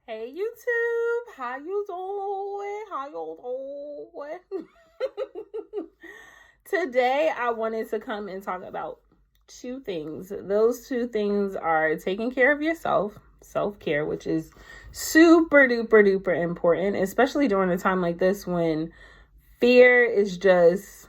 Hey YouTube, how you doing? How you doing? Today I wanted to come and talk about two things. Those two things are taking care of yourself, self-care, which is super duper important, especially during a time like this when fear is just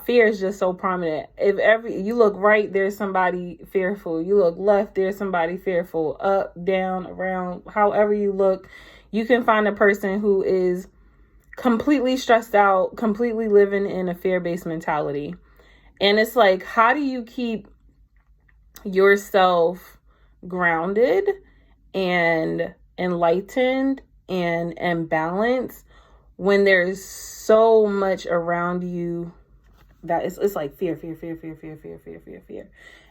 fear is just so prominent. If you look right, there's somebody fearful. You look left, there's somebody fearful. Up, down, around, however you look, you can find a person who is completely stressed out, completely living in a fear-based mentality. And it's like, how do you keep yourself grounded and enlightened and balanced when there's so much around you that it's like fear.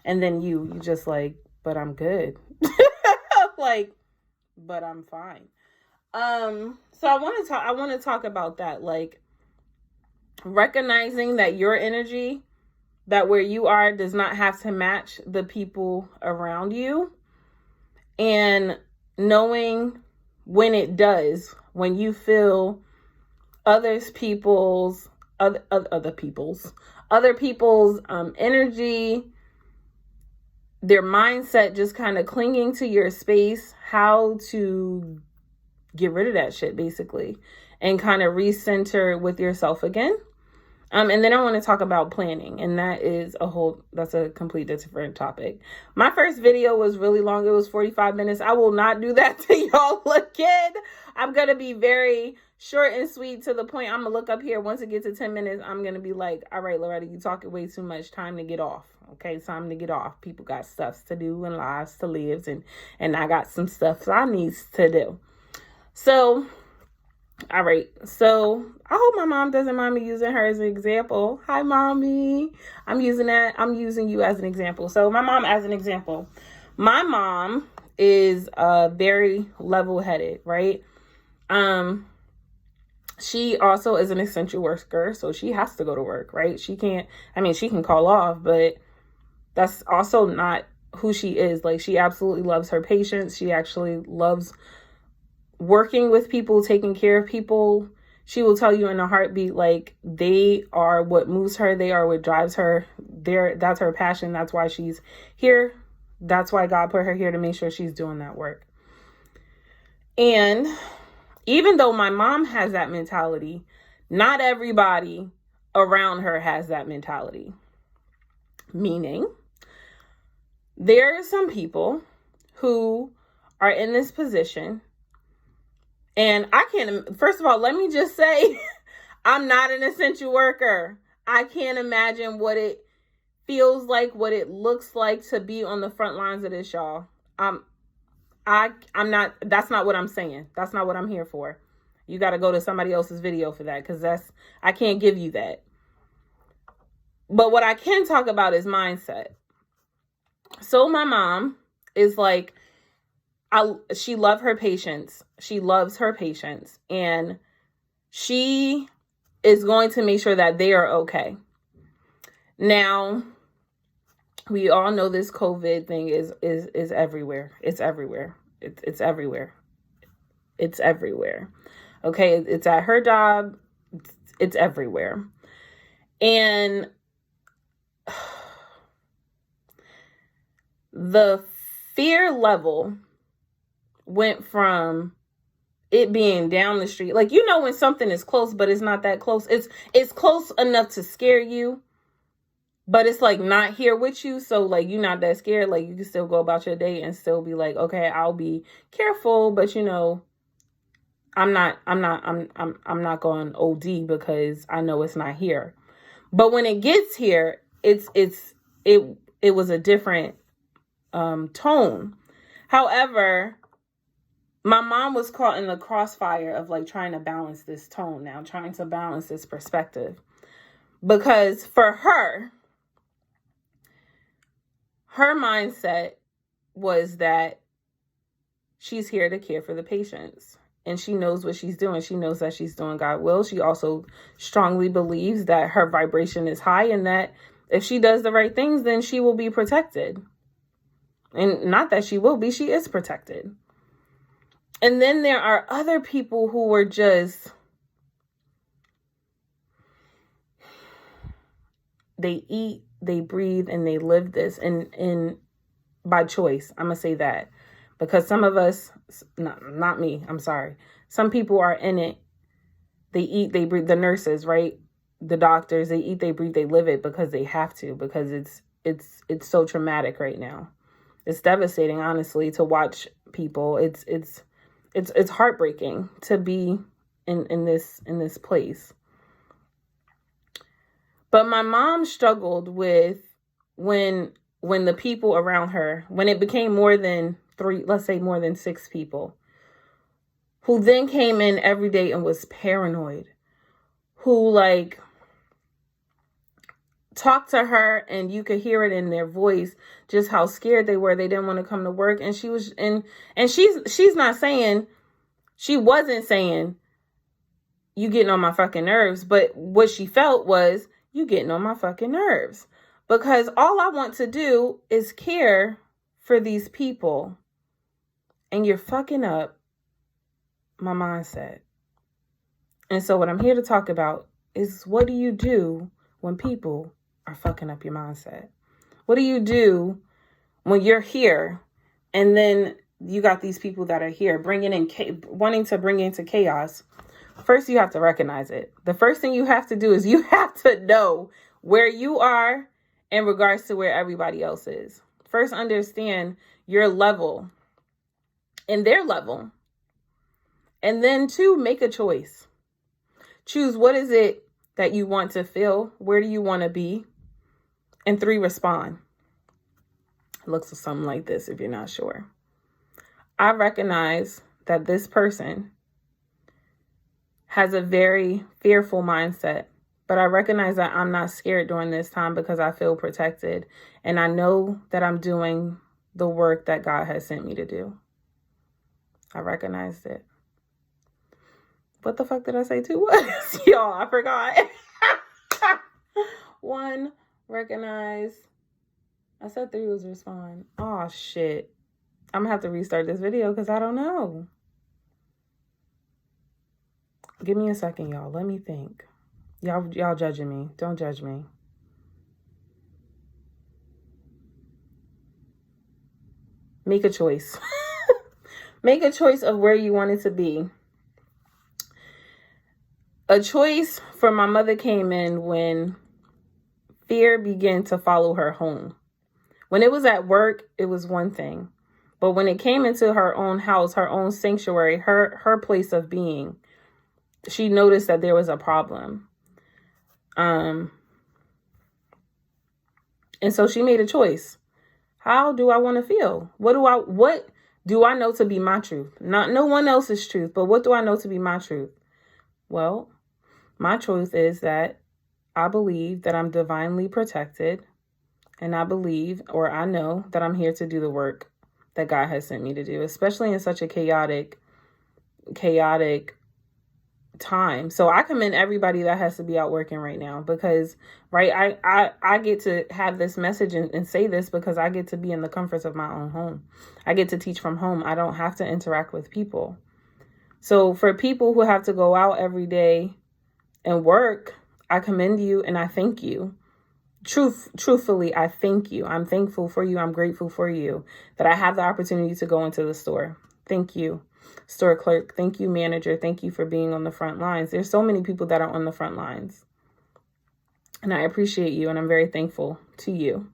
And then you just like, but I'm good. Like, but I'm fine. So I want to talk about that, like recognizing that your energy, that where you are does not have to match the people around you, and knowing when it does, when you feel other people's energy, their mindset just kind of clinging to your space, how to get rid of that shit basically and kind of recenter with yourself again. And then I want to talk about planning, and that's a complete different topic. My first video was really long. It was 45 minutes. I will not do that to y'all again. I'm going to be very short and sweet to the point. I'm going to look up here. Once it gets to 10 minutes, I'm going to be like, all right, Loretta, you talking way too much. Time to get off. Okay, time to get off. People got stuff to do and lives to live, and I got some stuff I needs to do. So, all right. So I hope my mom doesn't mind me using her as an example. Hi, mommy. I'm using you as an example. So my mom as an example. My mom is very level-headed, right? She also is an essential worker, so she has to go to work, right? She can call off, but that's also not who she is. Like, she absolutely loves her patients. She actually loves working with people, taking care of people. She will tell you in a heartbeat, like, they are what moves her. They are what drives her. That's her passion. That's why she's here. That's why God put her here, to make sure she's doing that work. And even though my mom has that mentality, not everybody around her has that mentality. Meaning, there are some people who are in this position. And first of all, let me just say, I'm not an essential worker. I can't imagine what it feels like, what it looks like to be on the front lines of this, y'all. I'm not, that's not what I'm saying. That's not what I'm here for. You got to go to somebody else's video for that, because I can't give you that. But what I can talk about is mindset. So my mom is like, she loves her patients. She loves her patients, and she is going to make sure that they are okay. Now, we all know this COVID thing is everywhere. It's everywhere. It's everywhere. It's everywhere. Okay, it's at her job. It's everywhere. And the fear level went from it being down the street, like, you know, when something is close but it's not that close, it's close enough to scare you, but it's like not here with you, so like you're not that scared. Like, you can still go about your day and still be like, okay, I'll be careful, but you know, I'm not going OD because I know it's not here. But when it gets here, it was a different tone. However, my mom was caught in the crossfire of like trying to balance this tone now, trying to balance this perspective. Because for her mindset was that she's here to care for the patients. And she knows what she's doing. She knows that she's doing God's will. She also strongly believes that her vibration is high, and that if she does the right things, then she will be protected. And not that she will be, she is protected. And then there are other people who were just, they eat, they breathe, and they live this and by choice. I'm going to say that because some of us, not me, I'm sorry. Some people are in it. They eat, they breathe, the nurses, right? The doctors, they eat, they breathe, they live it because they have to, because it's so traumatic right now. It's devastating, honestly, to watch people. It's heartbreaking to be in this place. But my mom struggled with when the people around her, when it became more than 3, let's say more than 6 people, who then came in every day and was paranoid, who like talked to her and you could hear it in their voice, just how scared they were. They didn't want to come to work. And she was, and she's not saying, she wasn't saying, you getting on my fucking nerves. But what she felt was, you getting on my fucking nerves. Because all I want to do is care for these people. And you're fucking up my mindset. And so what I'm here to talk about is, what do you do when people are fucking up your mindset? What do you do when you're here and then you got these people that are here wanting to bring into chaos? First, you have to recognize it. The first thing you have to do is you have to know where you are in regards to where everybody else is. First, understand your level and their level. And then 2, make a choice. Choose what is it that you want to feel? Where do you want to be? And 3, respond. It looks something like this if you're not sure. I recognize that this person has a very fearful mindset, but I recognize that I'm not scared during this time because I feel protected. And I know that I'm doing the work that God has sent me to do. I recognized it. What the fuck did I say 2 was? Y'all, I forgot. 1, recognize. I said 3 was respond. Oh, shit. I'm going to have to restart this video because I don't know. Give me a second, y'all. Let me think. Y'all judging me. Don't judge me. Make a choice. Make a choice of where you want it to be. A choice for my mother came in when fear began to follow her home. When it was at work, it was one thing. But when it came into her own house, her own sanctuary, her place of being, she noticed that there was a problem. And so she made a choice. How do I want to feel? What do I know to be my truth? Not no one else's truth, but what do I know to be my truth? Well, my truth is that I believe that I'm divinely protected, and I believe, or I know, that I'm here to do the work that God has sent me to do, especially in such a chaotic time. So I commend everybody that has to be out working right now because, right, I get to have this message and say this because I get to be in the comforts of my own home. I get to teach from home. I don't have to interact with people. So for people who have to go out every day and work, I commend you and I thank you. Truthfully, I thank you. I'm thankful for you. I'm grateful for you that I have the opportunity to go into the store. Thank you, store clerk. Thank you, manager. Thank you for being on the front lines. There's so many people that are on the front lines. And I appreciate you and I'm very thankful to you.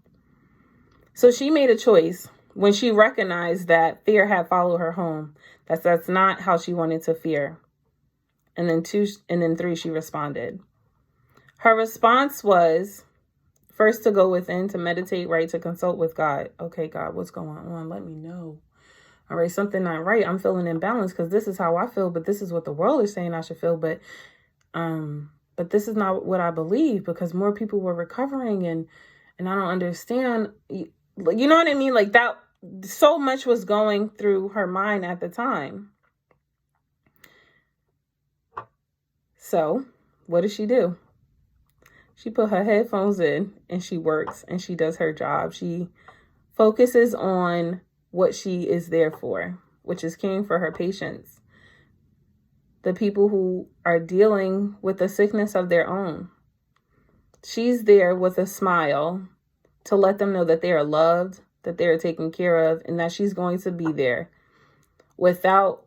So she made a choice when she recognized that fear had followed her home. That's not how she wanted to fear. And then 3, she responded. Her response was, first, to go within, to meditate, right? To consult with God. Okay, God, what's going on? Let me know. All right, something not right. I'm feeling imbalanced because this is how I feel, but this is what the world is saying I should feel. But this is not what I believe because more people were recovering and I don't understand. You know what I mean? Like that, so much was going through her mind at the time. So what does she do? She put her headphones in and she works and she does her job. She focuses on what she is there for, which is king for her patients. The people who are dealing with the sickness of their own. She's there with a smile to let them know that they are loved, that they are taken care of, and that she's going to be there without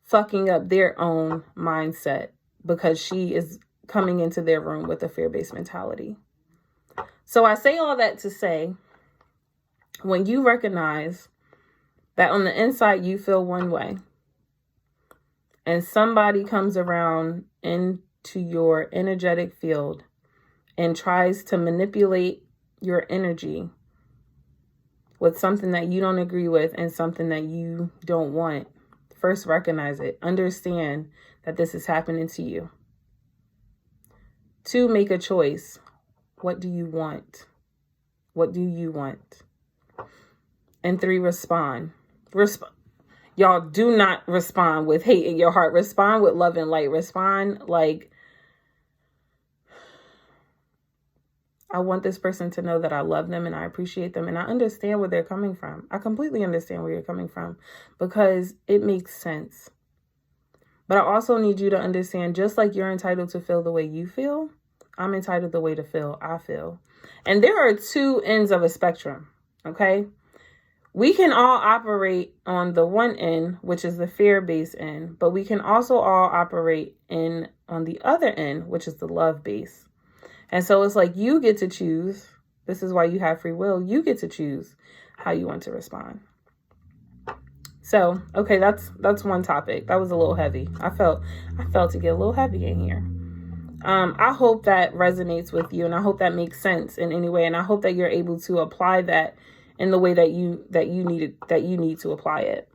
fucking up their own mindset, because she is coming into their room with a fear-based mentality. So I say all that to say, when you recognize that on the inside you feel one way, and somebody comes around into your energetic field and tries to manipulate your energy with something that you don't agree with and something that you don't want, first recognize it. Understand that this is happening to you. 2, make a choice. What do you want? What do you want? And 3, respond. Y'all, do not respond with hate in your heart. Respond with love and light. Respond like, I want this person to know that I love them and I appreciate them and I understand where they're coming from. I completely understand where you're coming from because it makes sense. But I also need you to understand, just like you're entitled to feel the way you feel, I'm entitled the way to feel I feel. And there are 2 ends of a spectrum, okay? We can all operate on the one end, which is the fear-based end, but we can also all operate on the other end, which is the love-based. And so it's like you get to choose. This is why you have free will. You get to choose how you want to respond. So, okay, that's one topic. That was a little heavy. I felt to get a little heavy in here. I hope that resonates with you, and I hope that makes sense in any way, and I hope that you're able to apply that in the way that you need to apply it.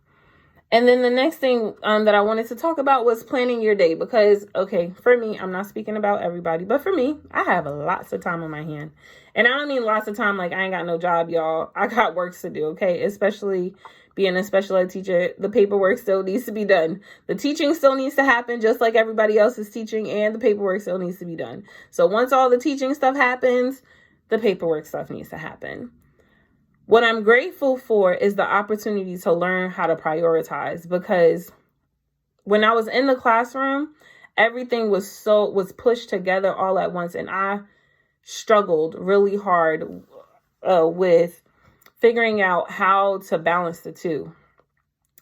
And then the next thing that I wanted to talk about was planning your day, because, okay, for me, I'm not speaking about everybody, but for me, I have lots of time on my hand. And I don't mean lots of time like I ain't got no job, y'all. I got work to do, okay? Especially being a special ed teacher, the paperwork still needs to be done. The teaching still needs to happen just like everybody else is teaching, and the paperwork still needs to be done. So once all the teaching stuff happens, the paperwork stuff needs to happen. What I'm grateful for is the opportunity to learn how to prioritize, because when I was in the classroom, everything was pushed together all at once, and I struggled really hard with figuring out how to balance the 2.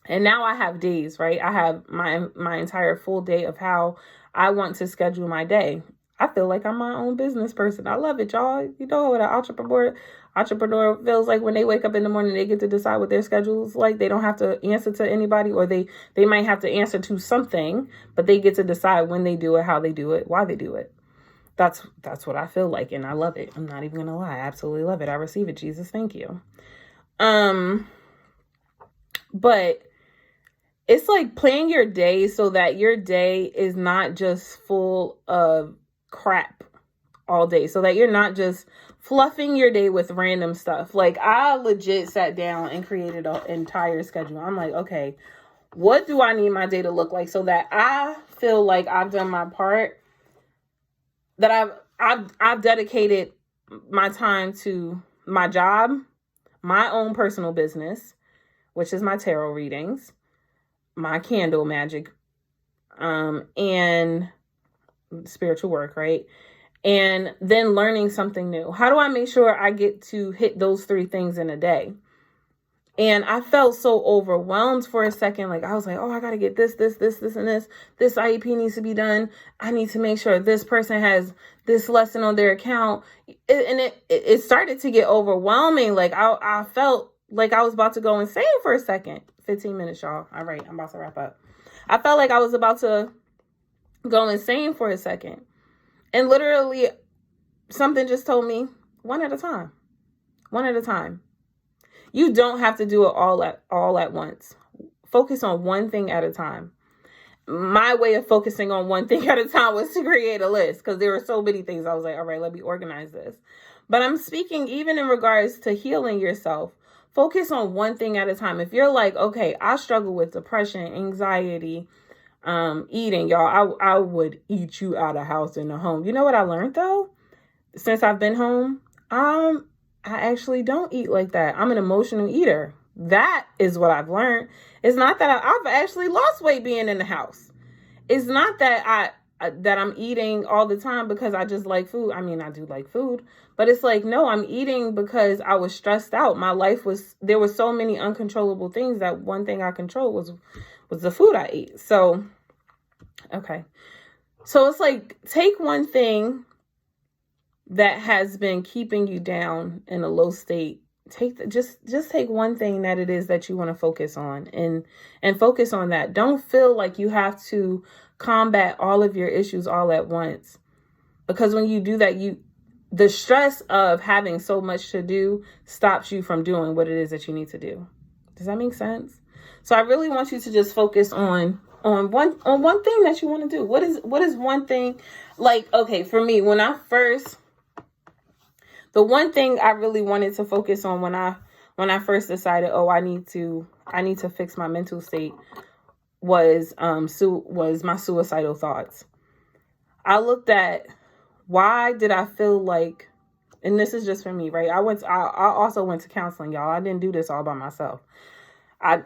And now I have days, right? I have my entire full day of how I want to schedule my day. I feel like I'm my own business person. I love it, y'all. You know what an entrepreneur feels like when they wake up in the morning, they get to decide what their schedule is like. They don't have to answer to anybody, or they might have to answer to something, but they get to decide when they do it, how they do it, why they do it. That's what I feel like, and I love it. I'm not even gonna lie. I absolutely love it. I receive it. Jesus, thank you. But it's like plan your day so that your day is not just full of crap all day, so that you're not just fluffing your day with random stuff. Like, I legit sat down and created an entire schedule. I'm like, okay, what do I need my day to look like so that I feel like I've done my part, that I've dedicated my time to my job, my own personal business, which is my tarot readings, my candle magic, and spiritual work, right? And then learning something new. How do I make sure I get to hit those 3 things in a day? And I felt so overwhelmed for a second. Like, I was like, oh, I got to get this, and this. This IEP needs to be done. I need to make sure this person has this lesson on their account. And it started to get overwhelming. Like, I felt like I was about to go insane for a second. 15 minutes, y'all. All right, I'm about to wrap up. I felt like I was about to go insane for a second. And literally, something just told me, one at a time. You don't have to do it all at once. Focus on one thing at a time. My way of focusing on one thing at a time was to create a list, because there were so many things. I was like, all right, let me organize this. But I'm speaking even in regards to healing yourself. Focus on one thing at a time. If you're like, okay, I struggle with depression, anxiety, eating, y'all, I would eat you out of house in the home. You know what I learned though? Since I've been home, I actually don't eat like that. I'm an emotional eater. That is what I've learned. It's not that I've actually lost weight being in the house. It's not that I'm eating all the time because I just like food. I mean, I do like food, but it's like, no, I'm eating because I was stressed out. My life there were so many uncontrollable things that one thing I controlled was the food I ate. So, okay. So it's like, take one thing that has been keeping you down in a low state. Just take one thing that it is that you want to focus on and focus on that. Don't feel like you have to combat all of your issues all at once, because when you do that, the stress of having so much to do stops you from doing what it is that you need to do. Does that make sense? So I really want you to just focus on one thing that you want to do. What is one thing? Like, okay, for me, the one thing I really wanted to focus on when I first decided, I need to fix my mental state was my suicidal thoughts. I looked at, why did I feel like, and this is just for me, right? I also went to counseling, y'all. I didn't do this all by myself. I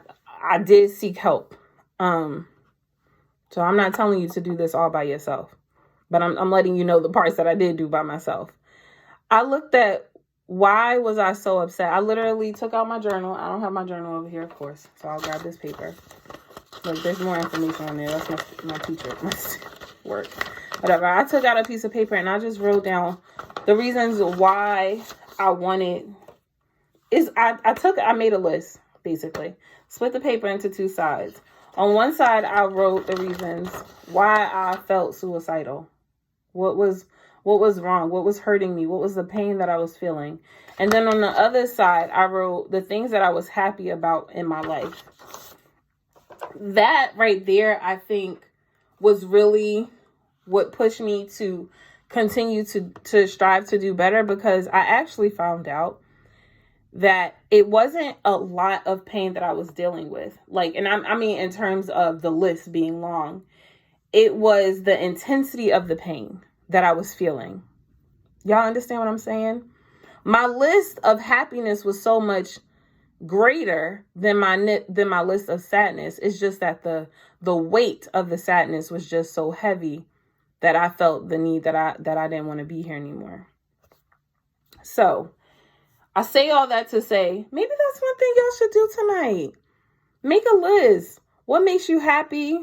did seek help. So I'm not telling you to do this all by yourself, but I'm letting you know the parts that I did do by myself. I looked at, why was I so upset? I literally took out my journal. I don't have my journal over here, of course, so I'll grab this paper. Look, there's more information on there. That's my teacher, my work. Whatever. I took out a piece of paper and I just wrote down the reasons why I wanted. I made a list, basically. Split the paper into two sides. On one side, I wrote the reasons why I felt suicidal. What was wrong? What was hurting me? What was the pain that I was feeling? And then on the other side, I wrote the things that I was happy about in my life. That right there, I think, was really what pushed me to continue to strive to do better, because I actually found out that it wasn't a lot of pain that I was dealing with. Like, and I mean, in terms of the list being long, it was the intensity of the pain that I was feeling. Y'all understand what I'm saying? My list of happiness was so much greater than my list of sadness. It's just that the weight of the sadness was just so heavy that I felt the need that I didn't want to be here anymore. So I say all that to say, maybe that's one thing y'all should do tonight. Make a list. What makes you happy,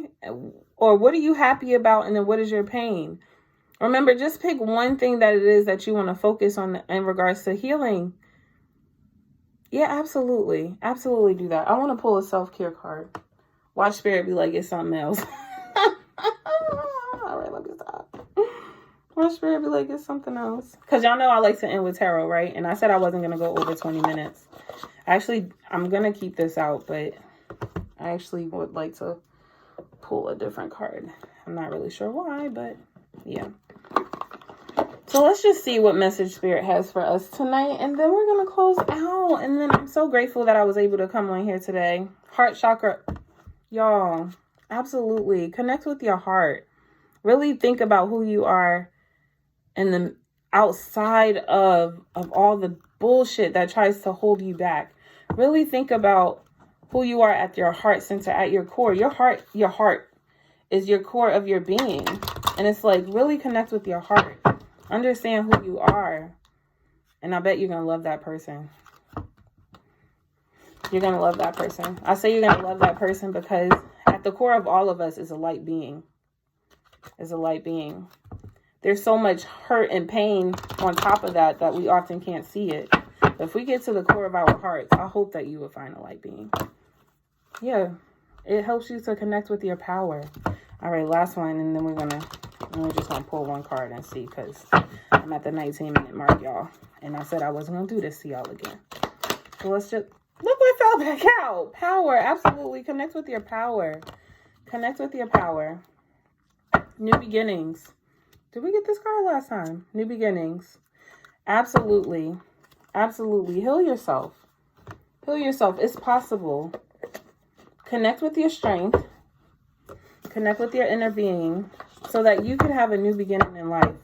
or what are you happy about, and then what is your pain? Remember, just pick one thing that it is that you want to focus on in regards to healing. Yeah, absolutely. Absolutely do that. I want to pull a self-care card. Watch Spirit be like, it's something else. All right, let me stop. Watch Spirit be like, it's something else. Because y'all know I like to end with tarot, right? And I said I wasn't going to go over 20 minutes. Actually, I'm going to keep this out, but I actually would like to pull a different card. I'm not really sure why, but yeah. So let's just see what message Spirit has for us tonight, and then we're going to close out. And then I'm so grateful that I was able to come on here today. Heart chakra. Y'all, absolutely. Connect with your heart. Really think about who you are and the outside of all the bullshit that tries to hold you back. Really think about who you are at your heart center, at your core. Your heart is your core of your being. And it's like, really connect with your heart. Understand who you are. And I bet you're going to love that person. You're going to love that person. I say you're going to love that person because at the core of all of us is a light being. Is a light being. There's so much hurt and pain on top of that we often can't see it. But if we get to the core of our hearts, I hope that you will find a light being. Yeah. It helps you to connect with your power. All right, last one, and then we're just gonna pull one card and see, because I'm at the 19-minute mark, y'all. And I said I wasn't gonna do this to y'all again. So let's just look what fell back out. Power, absolutely. Connect with your power. Connect with your power. New beginnings. Did we get this card last time? New beginnings. Absolutely. Absolutely. Heal yourself. Heal yourself. It's possible. Connect with your strength. Connect with your inner being so that you can have a new beginning in life.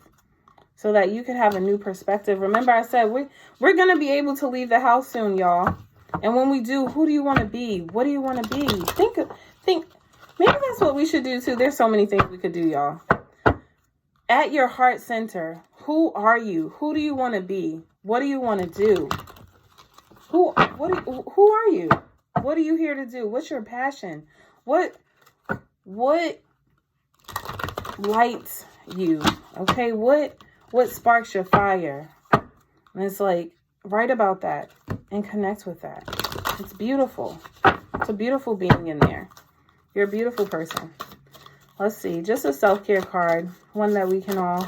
So that you can have a new perspective. Remember, I said we're going to be able to leave the house soon, y'all. And when we do, who do you want to be? What do you want to be? Think. Maybe that's what we should do too. There's so many things we could do, y'all. At your heart center, who are you? Who do you want to be? What do you want to do? Who are you? What are you here to do? What's your passion? What lights you? Okay, what sparks your fire? And it's like, write about that and connect with that. It's beautiful. It's a beautiful being in there. You're a beautiful person. Let's see, just a self-care card, one that we can all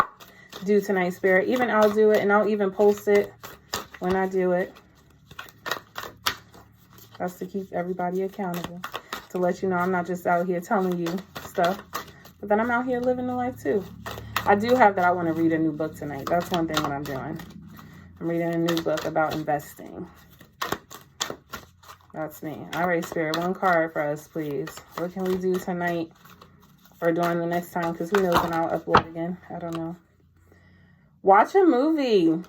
do tonight, Spirit. Even I'll do it, and I'll even post it when I do it. That's to keep everybody accountable, to let you know I'm not just out here telling you stuff, but then I'm out here living the life too. I do have that I want to read a new book tonight. That's one thing that I'm doing. I'm reading a new book about investing. That's me. All right, Spirit, one card for us, please. What can we do tonight or during the next time? Because who knows when I'll upload again. I don't know. Watch a movie.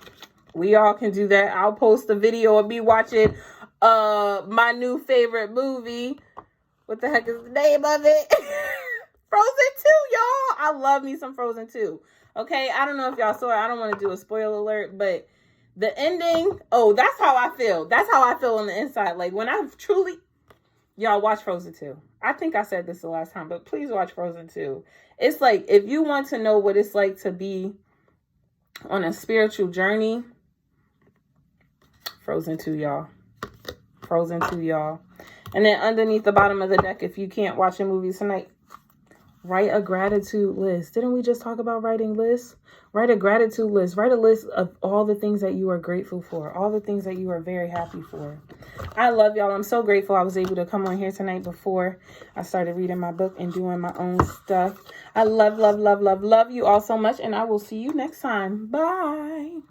We all can do that. I'll post a video of me watching my new favorite movie. What the heck is the name of it? Frozen 2, y'all. I love me some Frozen 2. Okay, I don't know if y'all saw it. I don't want to do a spoiler alert, but the ending, oh, that's how I feel. That's how I feel on the inside. Like, when I've truly, y'all watch Frozen 2. I think I said this the last time, but please watch Frozen 2. It's like, if you want to know what it's like to be on a spiritual journey, Frozen 2, y'all. Frozen 2, y'all. And then underneath the bottom of the deck, if you can't watch a movie tonight, write a gratitude list. Didn't we just talk about writing lists? Write a gratitude list. Write a list of all the things that you are grateful for. All the things that you are very happy for. I love y'all. I'm so grateful I was able to come on here tonight before I started reading my book and doing my own stuff. I love you all so much. And I will see you next time. Bye.